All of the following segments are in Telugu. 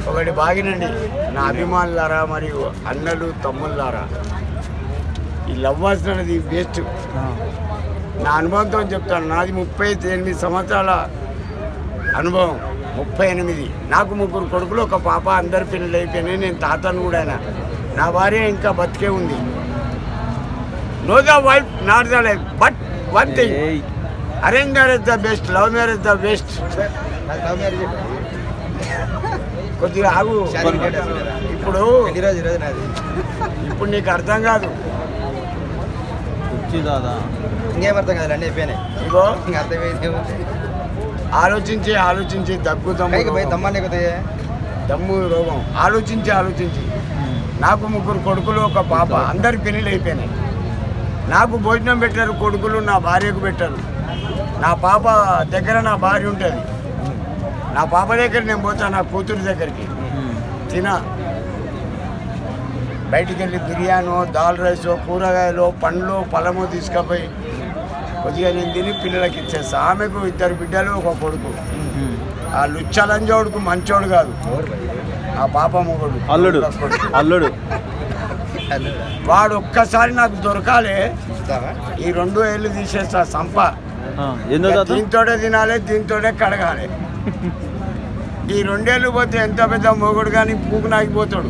ఒకటి బాగినండి నా అభిమానులారా మరియు అన్నలు తమ్ముళ్ళారా, ఈ లవ్వాల్సిన అనేది బెస్ట్. నా అనుభవంతో చెప్తాను. నాది 38 సంవత్సరాల అనుభవం. 38. నాకు 3 కొడుకులు, ఒక పాప. అందరి పిల్లలు అయిపోయినాయి. నేను తాతను కూడా. నా భార్య ఇంకా బతికే ఉంది. Know the wife not the life, but one thing, arrange marriage the best, love marriage the best. కొద్దిగా ఆగు. ఇప్పుడు నీకు అర్థం కాదు. ఇంకేం అర్థం కాదు, అన్నీ అయిపోయినాయి. ఇగో ఇంకా అర్థమైంది. ఆలోచించి దమ్ము రోగం. ఆలోచించి నాకు 3 కొడుకులు, ఒక పాప. అందరి పెళ్ళిళ్ళు అయిపోయినాయి. నాకు భోజనం పెట్టారు కొడుకులు, నా భార్యకు పెట్టారు. నా పాప దగ్గర నా భార్య ఉంటుంది. నా పాప దగ్గర నేను పోతా, నా కూతురు దగ్గరికి. బయటికి వెళ్ళి బిర్యానో, దాల్ రైసో, కూరగాయలు, పండ్లు, పళ్ళము తీసుకుపోయి కొద్దిగా నేను తిని పిల్లలకి ఇచ్చేస్తా. ఆమెకు 2 బిడ్డలు, ఒక కొడుకు. ఆ లుచ్చలంజోడుకు మంచోడు కాదు, ఆ పాప మొగుడు అల్లుడు. వాడు ఒక్కసారి నాకు దొరకాలి, ఈ 2 ఏళ్ళు తీసేస్తా. సంప దీంతోనే తినాలి, దీంతోనే కడగాలి. ఈ 2 ఏళ్ళు పోతే ఎంత పెద్ద మొగుడు కానీ పూకు నాగిపోతాడు.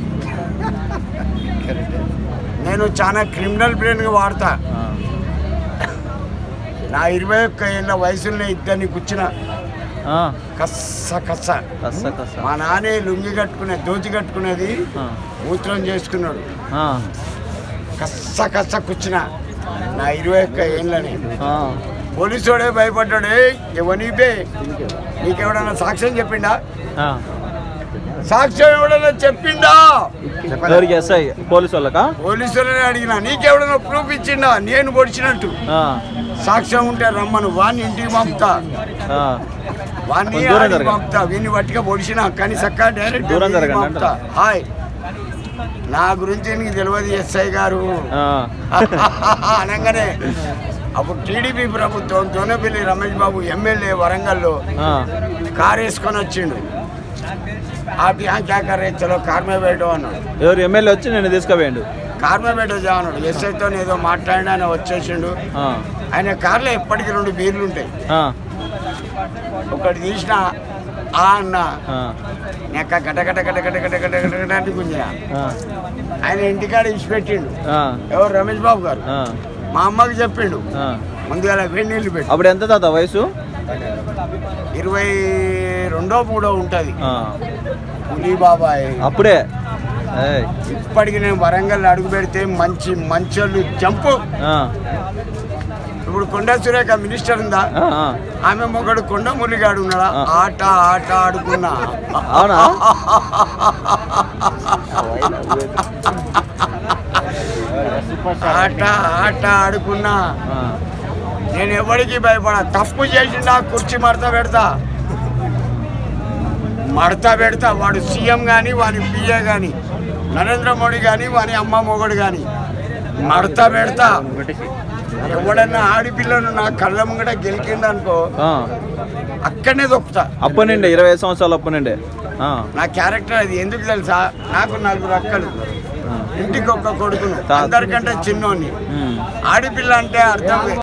నేను చాలా క్రిమినల్ బ్రెయిన్గా వాడతా. నా 21 ఏళ్ళ వయసులో 2 కూర్చున్న కస్స. మా నాన్నే లుంగి దోతి కట్టుకునేది మూత్రం చేసుకున్నాడు. కస్స కూర్చున్న నా 21 ఏళ్ళని. పోలీసుడే భయపడ్డాడు. ఎవనిపే నీకెవడన్నా సాక్ష్యం చెప్పిండా? సాక్ష్యం ఎవడన్నా చెప్పిండా? పోలీసులనే అడిగినా. నీకెవడన్నా ప్రూఫ్ ఇచ్చిండా నేను పొడిచినట్టు? సాక్ష్యం ఉంటే రమ్మను, వాడిని ఇంటికి పంపుతా. వీడిని పట్టిగా పొడిచినా కానీ చక్కగా డైరెక్ట్ పంపుతా. హాయ్, నా గురించి నీకు తెలియదు ఎస్ఐ గారు అనగానే అప్పుడు టీడీపీ ప్రభుత్వం దోనపల్లి రమేష్ బాబు ఎమ్మెల్యే వరంగల్లో కారు వేసుకొని వచ్చిండు. आप यहाँ क्या कर रहे? चलो कार में बैठो అన్నాడు. ఎవరు ఎమ్మెల్యే వచ్చి నేను తీసుకుపోయాడు. కార్ మీద बैठो जा అన్నాడు. ఎస్ఐతో ఏదో మాట్లాడినా ఆయన వచ్చేసిండు. ఆయన కార్లో ఎప్పటికీ 2 బీర్లు ఉంటాయి. ఒకటి తీసిన అన్న నెక్క గట గట గట గట గట గట గట అంటే గుంజిన. ఆయన ఇంటికాడ ఇచ్చిపెట్టిండు. ఎవరు? రమేష్ బాబు గారు. మా అమ్మకి చెప్పిండు ముందుగా వేడి నీళ్ళు పెట్టి. అప్పుడు ఎంత తాత వయసు? 22-23 ఉంటుంది. పులి బాబాయ్ అప్పుడే. ఇప్పటికి నేను వరంగల్ అడుగు పెడితే మంచోళ్ళు జంపు. ఇప్పుడు కొండ సురేఖ మినిస్టర్ ఉందా, ఆమె మొగడు కొండ మురళిగాడు ఉన్నాడా? ఆట ఆడుకున్నా. ఆట ఆడుకున్నా. నేను ఎవరికి భయపడా. తప్పు చేసిండా కుర్చీ మడత పెడతా. వాడు సీఎం కానీ, వాని పిఏ కానీ, నరేంద్ర మోడీ కానీ, వాని అమ్మ మొగడు కానీ మడత పెడతా. ఎవడన్నా ఆడిపిల్లను నా కళ్ళ ముంగట గెలికిండు అనుకో, అక్కడనే దొక్కుతా. అప్పనండి 25 సంవత్సరాలు అప్పనండి. నా క్యారెక్టర్ అది. ఎందుకు తెలుసా? నాకు 4 అక్కలు, ఇంటికి 1 కొడుకును, అందరికంటే చిన్నోని. ఆడిపిల్ల అంటే అర్థం